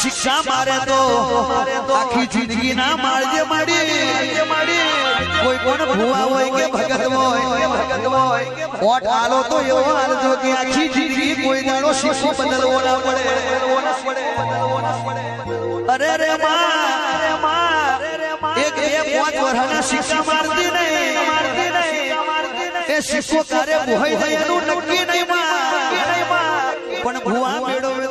શિક્ષા મારે તો આખી જિંદગી ના માળજે માડી કોઈ પણ ભુવા હોય કે ભગત હોય ઓટ આલો તો એવો આલજો કે આખી જિંદગી કોઈ દાડો શિક્ષો બદલવો ના પડે અરે રે માં એક બે પાંચ વર્ષના શિક્ષા મારતી નહીં એ શિક્ષો તારે ભોય એનું નક્કી નહીં માં પણ ભુવા મેળવે